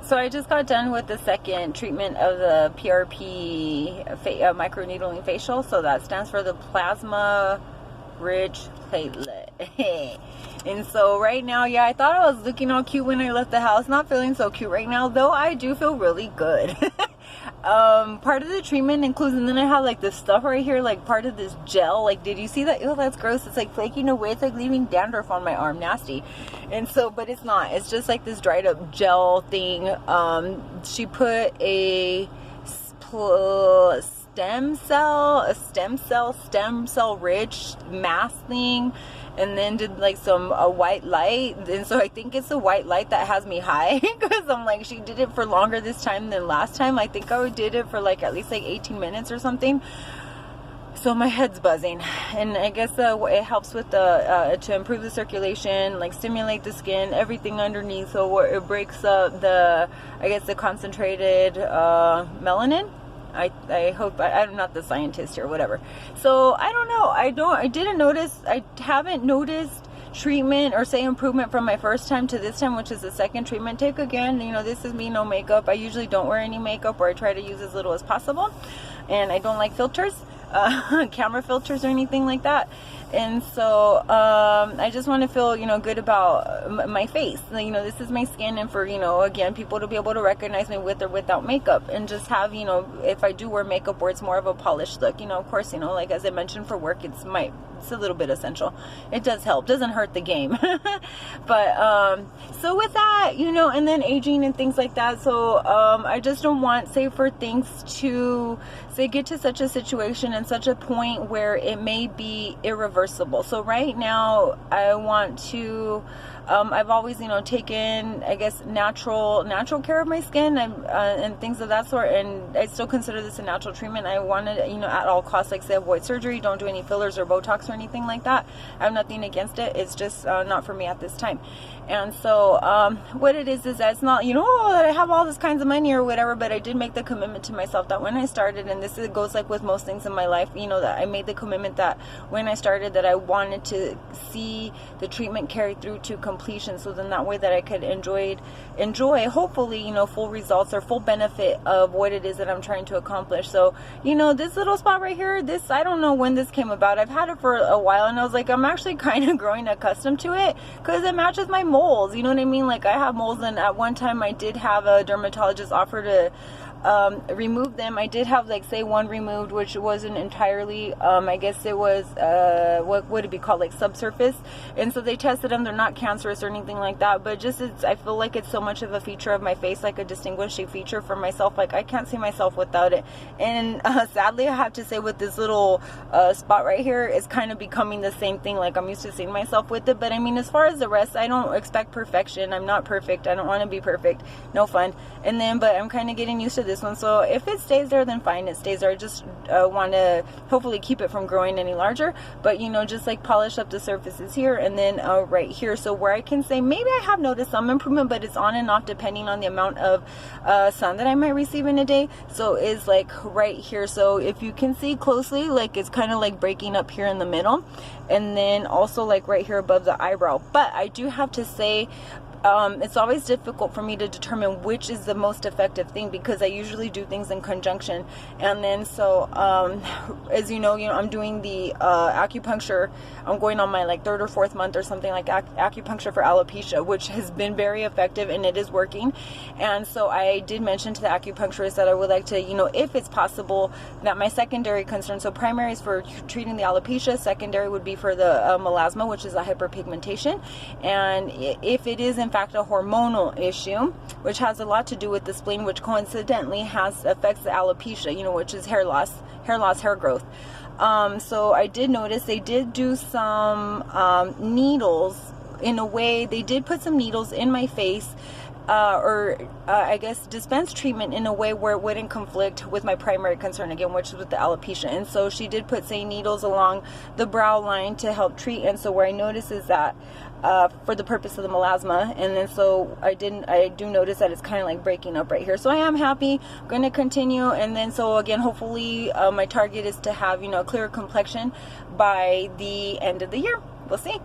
So I just got done with the second treatment of the PRP microneedling facial. So that stands for the Plasma Rich Platelet. And so right now, yeah, I thought I was looking all cute when I left the house. Not feeling so cute right now, though I do feel really good. Part of the treatment includes, and then I have like this stuff right here, like part of this gel. Like, did you see that? Ew, that's gross. It's like flaking away. It's like leaving dandruff on my arm. Nasty. And so, but it's not. It's just like this dried up gel thing. She put a stem cell rich mask thing, and then did like some white light. And so I think it's the white light that has me high, because I'm like, she did it for longer this time than last time. I think I did it for like at least like 18 minutes or something. So my head's buzzing, and I guess it helps with the to improve the circulation, like stimulate the skin, everything underneath, so it breaks up the, I guess, the concentrated melanin. I hope, I'm not the scientist or whatever. So I don't know. I haven't noticed treatment or say improvement from my first time to this time, which is the second treatment take again. You know, this is me, no makeup. I usually don't wear any makeup, or I try to use as little as possible. And I don't like filters, camera filters or anything like that. And so I just want to feel, you know, good about my face. You know, this is my skin, and for, you know, again, people to be able to recognize me with or without makeup, and just have, you know, if I do wear makeup where it's more of a polished look, you know, of course, you know, like as I mentioned, for work, it's a little bit essential. It does help, doesn't hurt the game. But so with that, you know, and then aging and things like that. So I just don't want, say, for things to say get to such a situation and such a point where it may be irreversible. So right now I want to I've always, you know, taken, I guess, natural care of my skin, and things of that sort, and I still consider this a natural treatment. I wanted, you know, at all costs, like say, avoid surgery, don't do any fillers or Botox or anything like that. I have nothing against it. It's just not for me at this time. And so what it is that it's not, you know, that I have all this kinds of money or whatever, but I did make the commitment to myself that when I started, and this goes like with most things in my life, you know, that I made the commitment that when I started that I wanted to see the treatment carry through to completion, so then that way that I could enjoy hopefully, you know, full results or full benefit of what it is that I'm trying to accomplish. So, you know, this little spot right here, this, I don't know when this came about. I've had it for a while, and I was like, I'm actually kind of growing accustomed to it because it matches my moles, you know what I mean? Like, I have moles, and at one time I did have a dermatologist offer to remove them. I did have, like, say, one removed, which wasn't entirely, I guess it was, what would it be called, like subsurface, and so they tested them. They're not cancerous or anything like that, but just, I feel like it's so much of a feature of my face, like a distinguishing feature for myself. Like, I can't see myself without it. And sadly, I have to say, with this little spot right here, it's kind of becoming the same thing. Like, I'm used to seeing myself with it, but I mean, as far as the rest, I don't expect perfection. I'm not perfect. I don't want to be perfect. No fun. And then, but I'm kind of getting used to this one. So if it stays there, then fine, it stays there. I just want to hopefully keep it from growing any larger, but, you know, just like polish up the surfaces here, and then right here. So where I can say maybe I have noticed some improvement, but it's on and off depending on the amount of sun that I might receive in a day. So is like right here. So if you can see closely, like it's kind of like breaking up here in the middle, and then also like right here above the eyebrow. But I do have to say, it's always difficult for me to determine which is the most effective thing, because I usually do things in conjunction. And then so as you know, I'm doing the acupuncture. I'm going on my like 3rd or 4th month or something, like acupuncture for alopecia, which has been very effective, and it is working. And so I did mention to the acupuncturist that I would like to, you know, if it's possible, that my secondary concern, so primary is for treating the alopecia, secondary would be for the melasma, which is a hyperpigmentation. And if it is in fact a hormonal issue, which has a lot to do with the spleen, which coincidentally affects the alopecia, you know, which is hair loss, hair growth. So I did notice they did do some needles. In a way, they did put some needles in my face, I guess dispense treatment in a way where it wouldn't conflict with my primary concern, again, which is with the alopecia. And so she did put, say, needles along the brow line to help treat. And so where I notice is that for the purpose of the melasma, and then so I do notice that it's kind of like breaking up right here. So I am happy. I'm going to continue. And then so again, hopefully my target is to have, you know, a clearer complexion by the end of the year. We'll see.